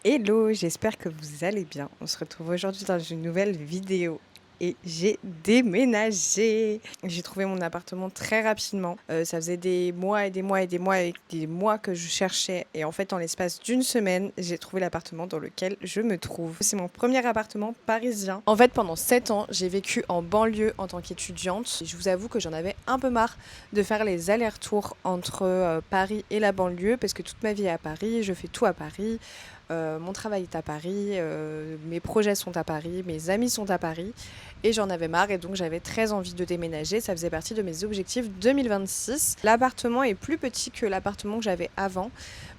Hello, j'espère que vous allez bien. On se retrouve aujourd'hui dans une nouvelle vidéo et j'ai déménagé. J'ai trouvé mon appartement très rapidement. Ça faisait des mois et des mois et des mois et des mois que je cherchais et en fait en l'espace d'une semaine, j'ai trouvé l'appartement dans lequel je me trouve. C'est mon premier appartement parisien. En fait, pendant 7 ans, j'ai vécu en banlieue en tant qu'étudiante. Je vous avoue que j'en avais un peu marre de faire les allers-retours entre Paris et la banlieue parce que toute ma vie est à Paris, je fais tout à Paris. Mon travail est à Paris, mes projets sont à Paris, mes amis sont à Paris et j'en avais marre et donc j'avais très envie de déménager. Ça faisait partie de mes objectifs 2026. L'appartement est plus petit que l'appartement que j'avais avant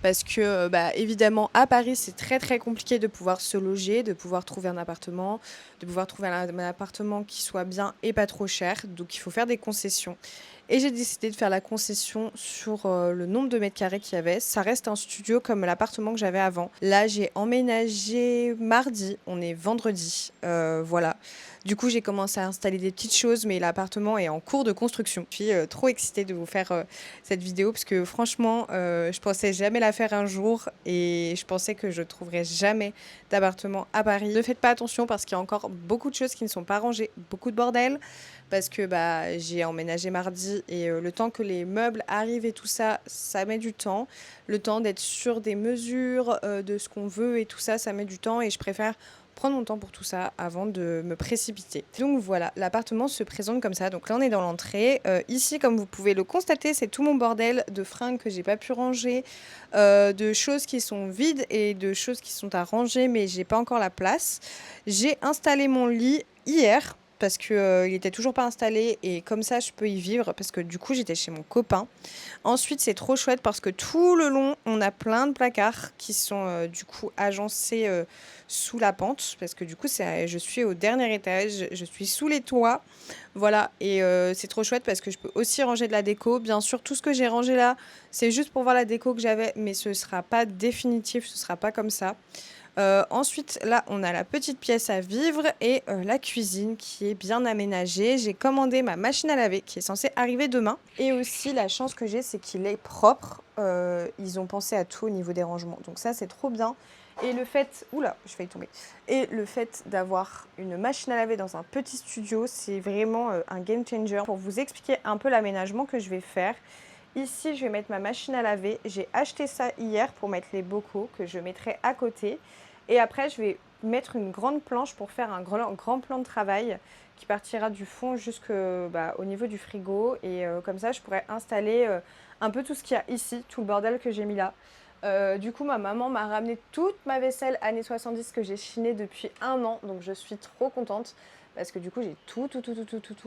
parce que évidemment à Paris c'est très très compliqué de pouvoir se loger, de pouvoir trouver un appartement, de pouvoir trouver un appartement qui soit bien et pas trop cher. Donc il faut faire des concessions. Et j'ai décidé de faire la concession sur le nombre de mètres carrés qu'il y avait. Ça reste un studio comme l'appartement que j'avais avant. Là, j'ai emménagé mardi, on est vendredi. Voilà. Du coup, j'ai commencé à installer des petites choses, mais l'appartement est en cours de construction. Je suis trop excitée de vous faire cette vidéo parce que franchement, je pensais jamais la faire un jour et je pensais que je trouverais jamais d'appartement à Paris. Ne faites pas attention parce qu'il y a encore beaucoup de choses qui ne sont pas rangées, beaucoup de bordel parce que j'ai emménagé mardi et le temps que les meubles arrivent et tout ça, ça met du temps. Le temps d'être sûr des mesures, de ce qu'on veut et tout ça, ça met du temps et je préfère prendre mon temps pour tout ça avant de me précipiter. Donc voilà, l'appartement se présente comme ça. Donc là, on est dans l'entrée. Ici, comme vous pouvez le constater, c'est tout mon bordel de fringues que j'ai pas pu ranger, de choses qui sont vides et de choses qui sont à ranger, mais j'ai pas encore la place. J'ai installé mon lit hier parce que il était toujours pas installé et comme ça je peux y vivre parce que du coup j'étais chez mon copain. Ensuite c'est trop chouette parce que tout le long on a plein de placards qui sont du coup agencés sous la pente parce que du coup je suis au dernier étage, je suis sous les toits. Voilà et c'est trop chouette parce que je peux aussi ranger de la déco. Bien sûr tout ce que j'ai rangé là, c'est juste pour voir la déco que j'avais mais ce sera pas définitif, ce sera pas comme ça. Ensuite, là, on a la petite pièce à vivre et la cuisine qui est bien aménagée. J'ai commandé ma machine à laver qui est censée arriver demain. Et aussi, la chance que j'ai, c'est qu'il est propre. Ils ont pensé à tout au niveau des rangements. Donc ça, c'est trop bien. Et le fait... Oula, je vais y tomber. Et le fait d'avoir une machine à laver dans un petit studio, c'est vraiment un game changer. Pour vous expliquer un peu l'aménagement que je vais faire, ici, je vais mettre ma machine à laver. J'ai acheté ça hier pour mettre les bocaux que je mettrai à côté. Et après, je vais mettre une grande planche pour faire un grand plan de travail qui partira du fond jusqu'au niveau du frigo. Et comme ça, je pourrais installer un peu tout ce qu'il y a ici, tout le bordel que j'ai mis là. Du coup, ma maman m'a ramené toute ma vaisselle années 70 que j'ai chinée depuis 1 an. Donc, je suis trop contente parce que du coup, j'ai tout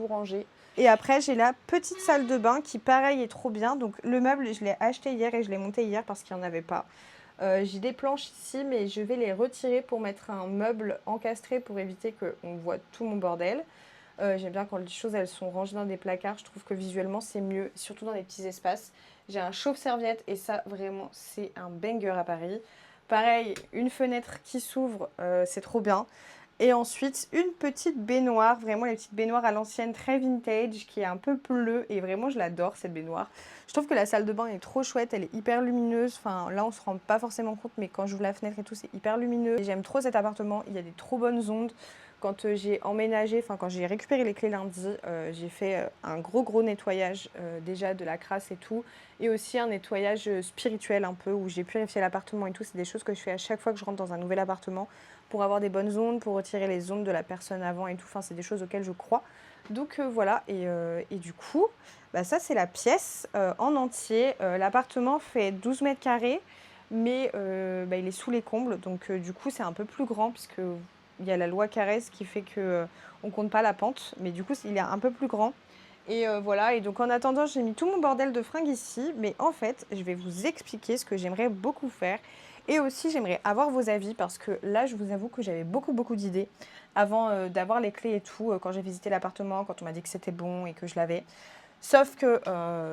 rangé. Et après, j'ai la petite salle de bain qui, pareil, est trop bien. Donc, le meuble, je l'ai acheté hier et je l'ai monté hier parce qu'il n'y en avait pas. J'ai des planches ici, mais je vais les retirer pour mettre un meuble encastré pour éviter qu'on voit tout mon bordel. J'aime bien quand les choses elles sont rangées dans des placards, je trouve que visuellement c'est mieux, surtout dans des petits espaces. J'ai un chauffe-serviette et ça vraiment c'est un banger à Paris. Pareil, une fenêtre qui s'ouvre, c'est trop bien. Et ensuite, une petite baignoire, vraiment les petites baignoires à l'ancienne, très vintage, qui est un peu bleue. Et vraiment, je l'adore, cette baignoire. Je trouve que la salle de bain est trop chouette, elle est hyper lumineuse. Enfin, là, on se rend pas forcément compte, mais quand j'ouvre la fenêtre et tout, c'est hyper lumineux. Et j'aime trop cet appartement, il y a des trop bonnes ondes. Quand j'ai emménagé, enfin quand j'ai récupéré les clés lundi, j'ai fait un gros nettoyage déjà de la crasse et tout. Et aussi un nettoyage spirituel un peu, où j'ai purifié l'appartement et tout. C'est des choses que je fais à chaque fois que je rentre dans un nouvel appartement pour avoir des bonnes ondes, pour retirer les ondes de la personne avant et tout. Enfin, c'est des choses auxquelles je crois. Donc voilà, et du coup, ça c'est la pièce en entier. L'appartement fait 12 mètres carrés, mais il est sous les combles. Donc du coup, c'est un peu plus grand puisque il y a la loi Carrez qui fait que on compte pas la pente. Mais du coup, il est un peu plus grand. Et voilà, et donc en attendant, j'ai mis tout mon bordel de fringues ici. Mais en fait, je vais vous expliquer ce que j'aimerais beaucoup faire. Et aussi, j'aimerais avoir vos avis parce que là, je vous avoue que j'avais beaucoup d'idées avant d'avoir les clés et tout, quand j'ai visité l'appartement, quand on m'a dit que c'était bon et que je l'avais. Sauf que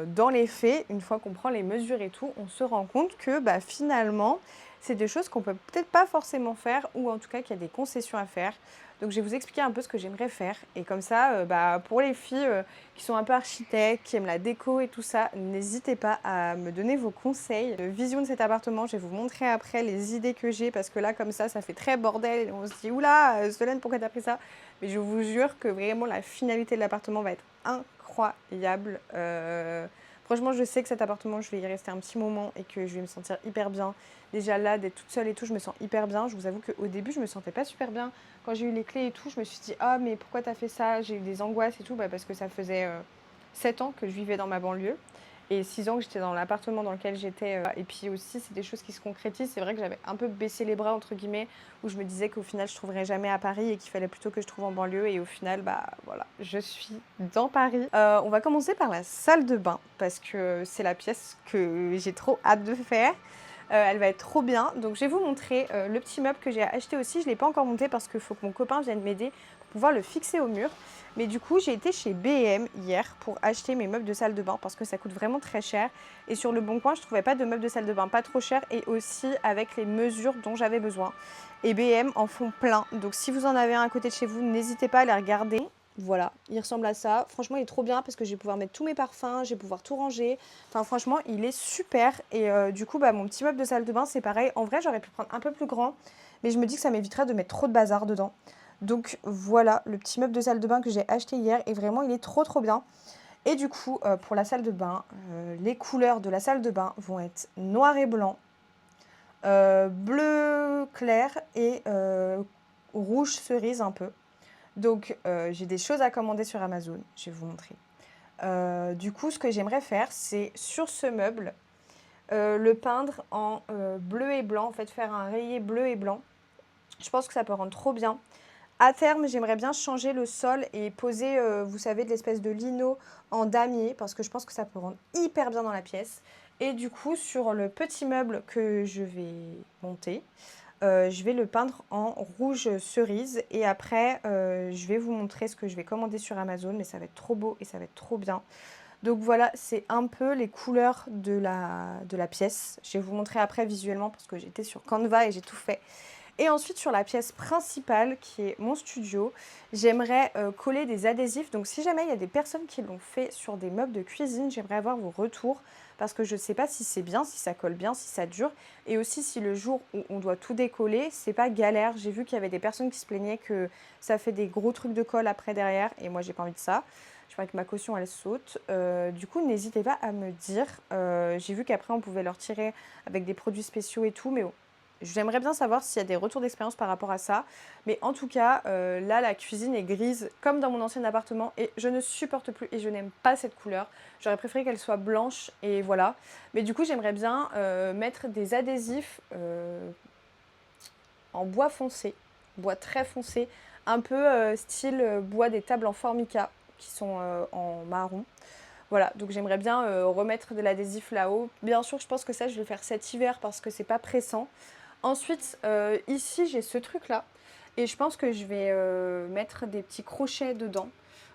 dans les faits, une fois qu'on prend les mesures et tout, on se rend compte que finalement, c'est des choses qu'on peut peut-être pas forcément faire ou en tout cas qu'il y a des concessions à faire. Donc je vais vous expliquer un peu ce que j'aimerais faire et comme ça, pour les filles, qui sont un peu architectes, qui aiment la déco et tout ça, n'hésitez pas à me donner vos conseils. Vision de cet appartement, je vais vous montrer après les idées que j'ai parce que là comme ça fait très bordel et on se dit: «Ouh là, Solène pourquoi tu as pris ça?» mais je vous jure que vraiment la finalité de l'appartement va être incroyable. Franchement, je sais que cet appartement, je vais y rester un petit moment et que je vais me sentir hyper bien. Déjà là, d'être toute seule et tout, je me sens hyper bien. Je vous avoue qu'au début, je me sentais pas super bien. Quand j'ai eu les clés et tout, je me suis dit: «Ah mais pourquoi t'as fait ça?» J'ai eu des angoisses et tout, parce que ça faisait, 7 ans que je vivais dans ma banlieue et 6 ans que j'étais dans l'appartement dans lequel j'étais, et puis aussi, c'est des choses qui se concrétisent. C'est vrai que j'avais un peu «baissé les bras» entre guillemets, où je me disais qu'au final, je trouverais jamais à Paris et qu'il fallait plutôt que je trouve en banlieue et au final, voilà, je suis dans Paris. On va commencer par la salle de bain parce que c'est la pièce que j'ai trop hâte de faire. Elle va être trop bien. Donc je vais vous montrer le petit meuble que j'ai acheté aussi. Je ne l'ai pas encore monté parce qu'il faut que mon copain vienne m'aider pour pouvoir le fixer au mur. Mais du coup, j'ai été chez B&M hier pour acheter mes meubles de salle de bain parce que ça coûte vraiment très cher. Et sur le Bon Coin, je ne trouvais pas de meubles de salle de bain pas trop chers et aussi avec les mesures dont j'avais besoin. Et B&M en font plein. Donc si vous en avez un à côté de chez vous, n'hésitez pas à les regarder. Voilà, il ressemble à ça. Franchement, il est trop bien parce que je vais pouvoir mettre tous mes parfums, je vais pouvoir tout ranger. Enfin, franchement, il est super. Et du coup, mon petit meuble de salle de bain, c'est pareil. En vrai, j'aurais pu prendre un peu plus grand, mais je me dis que ça m'éviterait de mettre trop de bazar dedans. Donc voilà, le petit meuble de salle de bain que j'ai acheté hier. Et vraiment, il est trop trop bien. Et du coup, pour la salle de bain, les couleurs de la salle de bain vont être noir et blanc, bleu clair et rouge cerise un peu. Donc, j'ai des choses à commander sur Amazon. Je vais vous montrer. Du coup, ce que j'aimerais faire, c'est sur ce meuble, le peindre en bleu et blanc. En fait, faire un rayé bleu et blanc. Je pense que ça peut rendre trop bien. À terme, j'aimerais bien changer le sol et poser, vous savez, de l'espèce de lino en damier parce que je pense que ça peut rendre hyper bien dans la pièce. Et du coup, sur le petit meuble que je vais monter, je vais le peindre en rouge cerise et après, je vais vous montrer ce que je vais commander sur Amazon, mais ça va être trop beau et ça va être trop bien. Donc voilà, c'est un peu les couleurs de la pièce. Je vais vous montrer après visuellement parce que j'étais sur Canva et j'ai tout fait. Et ensuite, sur la pièce principale, qui est mon studio, j'aimerais coller des adhésifs. Donc si jamais il y a des personnes qui l'ont fait sur des meubles de cuisine, j'aimerais avoir vos retours parce que je ne sais pas si c'est bien, si ça colle bien, si ça dure. Et aussi si le jour où on doit tout décoller, c'est pas galère. J'ai vu qu'il y avait des personnes qui se plaignaient que ça fait des gros trucs de colle après derrière et moi j'ai pas envie de ça. Je crois que ma caution elle saute. Du coup, n'hésitez pas à me dire. J'ai vu qu'après on pouvait le retirer avec des produits spéciaux et tout, mais bon, j'aimerais bien savoir s'il y a des retours d'expérience par rapport à ça. Mais en tout cas, là, la cuisine est grise comme dans mon ancien appartement et je ne supporte plus et je n'aime pas cette couleur. J'aurais préféré qu'elle soit blanche et voilà. Mais du coup, j'aimerais bien mettre des adhésifs en bois foncé, bois très foncé, un peu style bois des tables en formica qui sont en marron. Voilà, donc j'aimerais bien remettre de l'adhésif là-haut. Bien sûr, je pense que ça, je vais le faire cet hiver parce que c'est pas pressant. Ensuite, ici, j'ai ce truc-là. Et je pense que je vais mettre des petits crochets dedans.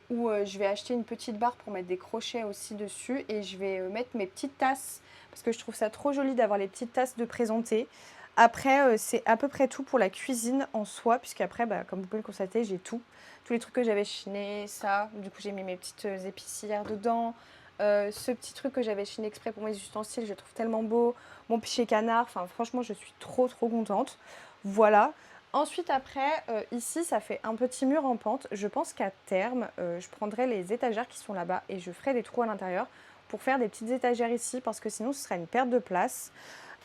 Ou je vais acheter une petite barre pour mettre des crochets aussi dessus. Et je vais mettre mes petites tasses. Parce que je trouve ça trop joli d'avoir les petites tasses de présenter. Après, c'est à peu près tout pour la cuisine en soi. Puisqu'après, comme vous pouvez le constater, j'ai tout. Tous les trucs que j'avais chinés, ça. Du coup, j'ai mis mes petites épicières dedans. Ce petit truc que j'avais chiné exprès pour mes ustensiles, je le trouve tellement beau. Mon pichet canard, enfin franchement, je suis trop trop contente. Voilà. Ensuite, après, ici, ça fait un petit mur en pente. Je pense qu'à terme, je prendrai les étagères qui sont là-bas et je ferai des trous à l'intérieur pour faire des petites étagères ici parce que sinon, ce serait une perte de place.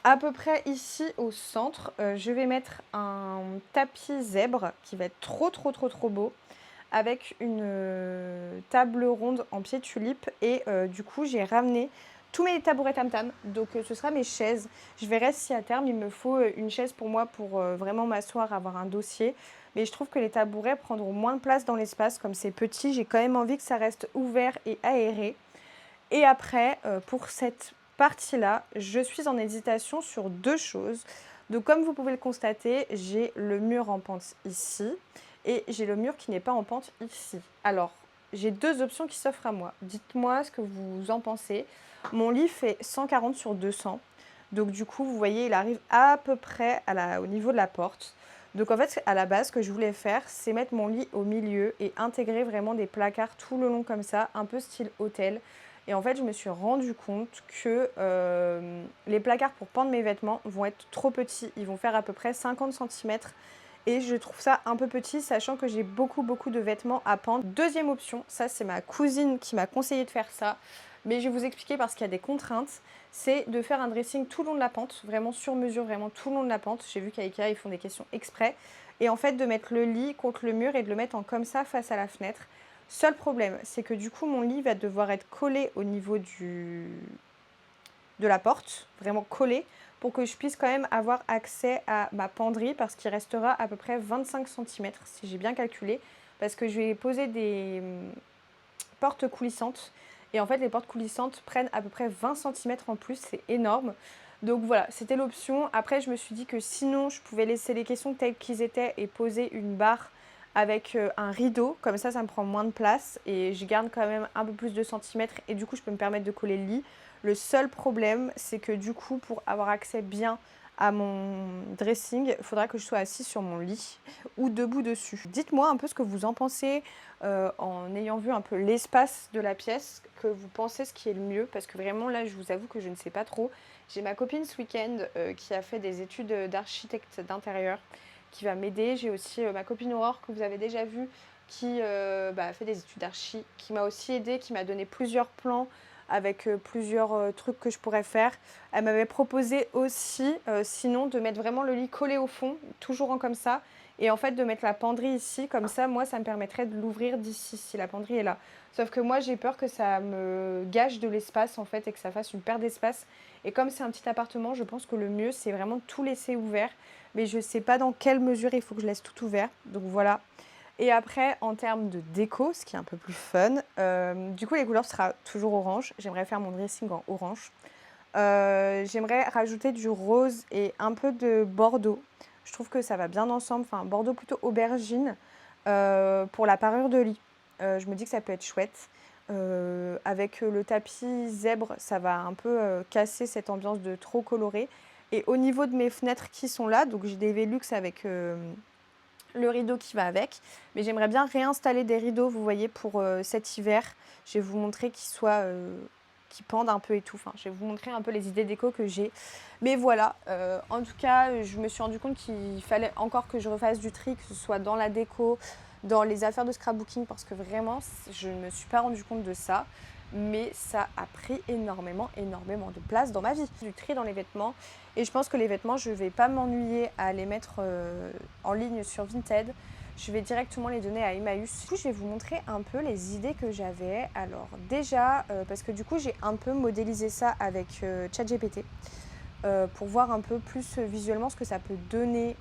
À peu près ici au centre, je vais mettre un tapis zèbre qui va être trop trop trop trop beau avec une table ronde en pied tulipe et du coup j'ai ramené tous mes tabourets tam-tam, donc ce sera mes chaises. Je verrai si à terme il me faut une chaise pour moi pour vraiment m'asseoir, avoir un dossier. Mais je trouve que les tabourets prendront moins de place dans l'espace, comme c'est petit, j'ai quand même envie que ça reste ouvert et aéré. Et après, pour cette partie-là, je suis en hésitation sur deux choses. Donc comme vous pouvez le constater, j'ai le mur en pente ici et j'ai le mur qui n'est pas en pente ici. Alors, j'ai deux options qui s'offrent à moi. Dites-moi ce que vous en pensez. Mon lit fait 140 sur 200. Donc du coup, vous voyez, il arrive à peu près au niveau de la porte. Donc en fait, à la base, ce que je voulais faire, c'est mettre mon lit au milieu et intégrer vraiment des placards tout le long comme ça, un peu style hôtel. Et en fait, je me suis rendu compte que les placards pour pendre mes vêtements vont être trop petits. Ils vont faire à peu près 50 centimètres. Et je trouve ça un peu petit, sachant que j'ai beaucoup de vêtements à pendre. Deuxième option, ça c'est ma cousine qui m'a conseillé de faire ça. Mais je vais vous expliquer parce qu'il y a des contraintes. C'est de faire un dressing tout le long de la pente, vraiment sur mesure, vraiment tout le long de la pente. J'ai vu qu'à Ikea, ils font des questions exprès. Et en fait, de mettre le lit contre le mur et de le mettre en comme ça face à la fenêtre. Seul problème, c'est que du coup, mon lit va devoir être collé au niveau de la porte, vraiment collé, pour que je puisse quand même avoir accès à ma penderie, parce qu'il restera à peu près 25 centimètres, si j'ai bien calculé, parce que je vais poser des portes coulissantes. Et en fait, les portes coulissantes prennent à peu près 20 centimètres en plus, c'est énorme. Donc voilà, c'était l'option. Après, je me suis dit que sinon, je pouvais laisser les caissons tels qu'ils étaient et poser une barre avec un rideau. Comme ça me prend moins de place et je garde quand même un peu plus de centimètres et du coup, je peux me permettre de coller le lit. Le seul problème, c'est que du coup, pour avoir accès bien à mon dressing, il faudra que je sois assise sur mon lit ou debout dessus. Dites-moi un peu ce que vous en pensez en ayant vu un peu l'espace de la pièce, que vous pensez ce qui est le mieux, parce que vraiment là, je vous avoue que je ne sais pas trop. J'ai ma copine ce week-end qui a fait des études d'architecte d'intérieur qui va m'aider. J'ai aussi ma copine Aurore que vous avez déjà vue qui a fait des études d'archi, qui m'a aussi aidée, qui m'a donné plusieurs plans avec plusieurs trucs que je pourrais faire. Elle m'avait proposé aussi, sinon, de mettre vraiment le lit collé au fond, toujours en comme ça, et en fait de mettre la penderie ici, comme ça, moi, ça me permettrait de l'ouvrir d'ici, si la penderie est là. Sauf que moi, j'ai peur que ça me gâche de l'espace, en fait, et que ça fasse une perte d'espace. Et comme c'est un petit appartement, je pense que le mieux, c'est vraiment de tout laisser ouvert. Mais je ne sais pas dans quelle mesure il faut que je laisse tout ouvert. Donc voilà. Et après, en termes de déco, ce qui est un peu plus fun, du coup, les couleurs sera toujours orange. J'aimerais faire mon dressing en orange. J'aimerais rajouter du rose et un peu de bordeaux. Je trouve que ça va bien ensemble. Enfin, bordeaux plutôt aubergine pour la parure de lit. Je me dis que ça peut être chouette. Avec le tapis zèbre, ça va un peu casser cette ambiance de trop coloré. Et au niveau de mes fenêtres qui sont là, donc j'ai des Velux avec le rideau qui va avec. Mais j'aimerais bien réinstaller des rideaux, vous voyez, pour cet hiver. Je vais vous montrer qui pendent un peu et tout. Enfin, je vais vous montrer un peu les idées déco que j'ai. Mais voilà, en tout cas, je me suis rendu compte qu'il fallait encore que je refasse du tri, que ce soit dans la déco, dans les affaires de scrapbooking, parce que vraiment, je ne me suis pas rendu compte de ça. Mais ça a pris énormément de place dans ma vie. Du tri dans les vêtements. Et je pense que les vêtements, je ne vais pas m'ennuyer à les mettre en ligne sur Vinted. Je vais directement les donner à Emmaüs. Du coup, je vais vous montrer un peu les idées que j'avais. Alors déjà, parce que du coup, j'ai un peu modélisé ça avec ChatGPT pour voir un peu plus visuellement ce que ça peut donner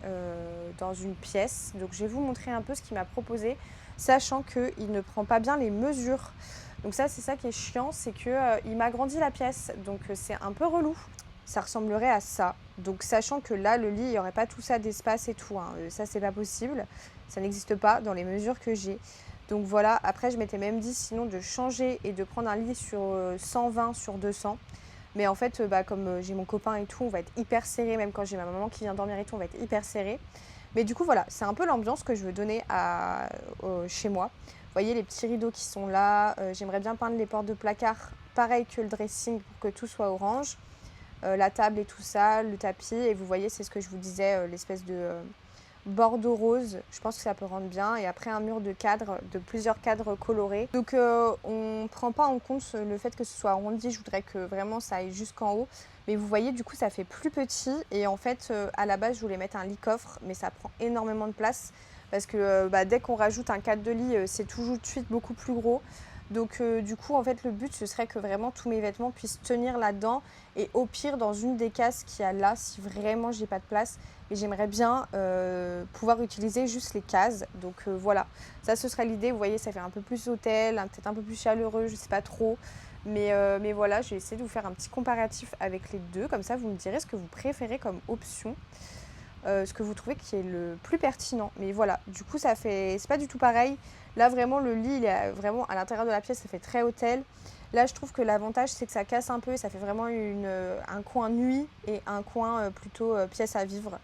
dans une pièce. Donc je vais vous montrer un peu ce qu'il m'a proposé, sachant qu'il ne prend pas bien les mesures. Donc ça, c'est ça qui est chiant, c'est qu'il m'a agrandi la pièce, donc c'est un peu relou. Ça ressemblerait à ça. Donc sachant que là, le lit, il n'y aurait pas tout ça d'espace et tout. Hein. Ça, c'est pas possible. Ça n'existe pas dans les mesures que j'ai. Donc voilà, après, je m'étais même dit sinon de changer et de prendre un lit sur 120 sur 200. Mais en fait, comme j'ai mon copain et tout, on va être hyper serré. Même quand j'ai ma maman qui vient dormir et tout, on va être hyper serré. Mais du coup, voilà, c'est un peu l'ambiance que je veux donner chez moi. Vous voyez les petits rideaux qui sont là. J'aimerais bien peindre les portes de placard, pareil que le dressing pour que tout soit orange. La table et tout ça, le tapis. Et vous voyez, c'est ce que je vous disais, l'espèce de bordeaux rose. Je pense que ça peut rendre bien. Et après, un mur de cadres, de plusieurs cadres colorés. Donc, on ne prend pas en compte le fait que ce soit arrondi. Je voudrais que vraiment ça aille jusqu'en haut. Mais vous voyez, du coup, ça fait plus petit. Et en fait, à la base, je voulais mettre un lit coffre. Mais ça prend énormément de place. Parce que dès qu'on rajoute un cadre de lit, c'est toujours de suite beaucoup plus gros. Donc du coup, en fait, le but, ce serait que vraiment tous mes vêtements puissent tenir là-dedans. Et au pire, dans une des cases qu'il y a là, si vraiment j'ai pas de place. Mais j'aimerais bien pouvoir utiliser juste les cases. Donc voilà, ça, ce serait l'idée. Vous voyez, ça fait un peu plus hôtel, peut-être un peu plus chaleureux, je sais pas trop. Mais voilà, j'ai essayé de vous faire un petit comparatif avec les deux. Comme ça, vous me direz ce que vous préférez comme option. Ce que vous trouvez qui est le plus pertinent. Mais voilà, du coup, c'est pas du tout pareil. Là, vraiment, le lit, il est vraiment à l'intérieur de la pièce, ça fait très hôtel. Là, je trouve que l'avantage, c'est que ça casse un peu et ça fait vraiment un coin nuit et un coin plutôt pièce à vivre.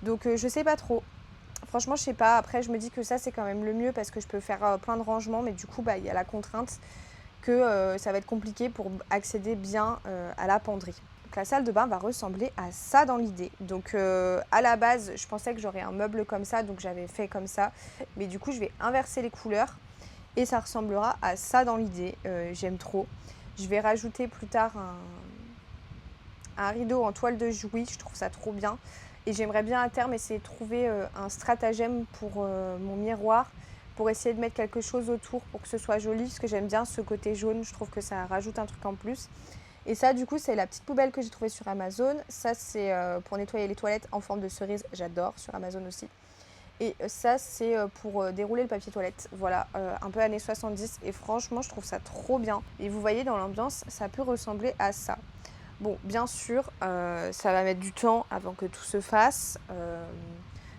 Donc, je sais pas trop. Franchement, je sais pas. Après, je me dis que ça, c'est quand même le mieux parce que je peux faire plein de rangements. Mais du coup, bah, il y a la contrainte que ça va être compliqué pour accéder bien à la penderie. Donc, la salle de bain va ressembler à ça dans l'idée. Donc, à la base, je pensais que j'aurais un meuble comme ça. Donc, j'avais fait comme ça. Mais du coup, je vais inverser les couleurs. Et ça ressemblera à ça dans l'idée. J'aime trop. Je vais rajouter plus tard un rideau en toile de Jouy. Je trouve ça trop bien. Et j'aimerais bien à terme essayer de trouver un stratagème pour mon miroir. Pour essayer de mettre quelque chose autour pour que ce soit joli. Parce que j'aime bien ce côté jaune. Je trouve que ça rajoute un truc en plus. Et ça, du coup, c'est la petite poubelle que j'ai trouvée sur Amazon. Ça, c'est pour nettoyer les toilettes en forme de cerise. J'adore, sur Amazon aussi. Et ça, c'est pour dérouler le papier toilette. Voilà, un peu années 70. Et franchement, je trouve ça trop bien. Et vous voyez, dans l'ambiance, ça peut ressembler à ça. Bon, bien sûr, ça va mettre du temps avant que tout se fasse.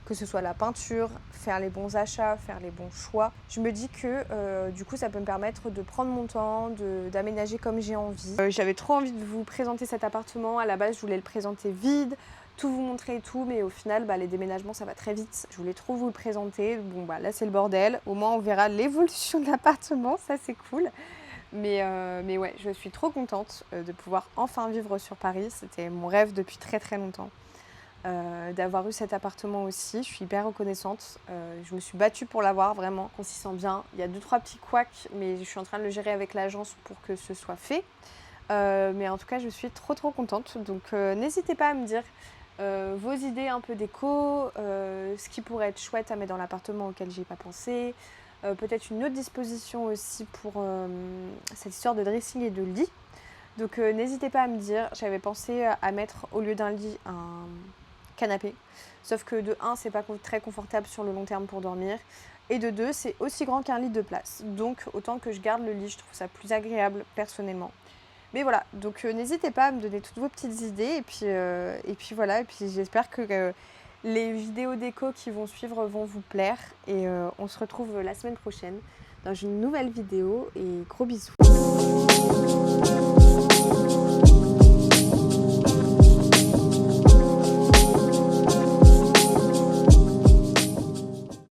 Que ce soit la peinture, faire les bons achats, faire les bons choix. Je me dis que du coup, ça peut me permettre de prendre mon temps, d'aménager comme j'ai envie. J'avais trop envie de vous présenter cet appartement. À la base, je voulais le présenter vide, tout vous montrer et tout, mais au final, bah, les déménagements, ça va très vite. Je voulais trop vous le présenter. Bon, bah là, c'est le bordel. Au moins, on verra l'évolution de l'appartement. Ça, c'est cool. Mais ouais, je suis trop contente de pouvoir enfin vivre sur Paris. C'était mon rêve depuis très très longtemps. D'avoir eu cet appartement aussi. Je suis hyper reconnaissante. Je me suis battue pour l'avoir vraiment, qu'on s'y sent bien. Il y a 2-3 petits couacs, mais je suis en train de le gérer avec l'agence pour que ce soit fait. Mais en tout cas, je suis trop contente. Donc n'hésitez pas à me dire vos idées un peu déco, ce qui pourrait être chouette à mettre dans l'appartement auquel j'ai pas pensé. Peut-être une autre disposition aussi pour cette histoire de dressing et de lit. Donc n'hésitez pas à me dire. J'avais pensé à mettre au lieu d'un lit un canapé. Sauf que de 1, c'est pas très confortable sur le long terme pour dormir. Et de 2, c'est aussi grand qu'un lit de place. Donc autant que je garde le lit, je trouve ça plus agréable personnellement. Mais voilà, donc n'hésitez pas à me donner toutes vos petites idées. Et puis voilà, et puis j'espère que les vidéos déco qui vont suivre vont vous plaire. Et on se retrouve la semaine prochaine dans une nouvelle vidéo. Et gros bisous.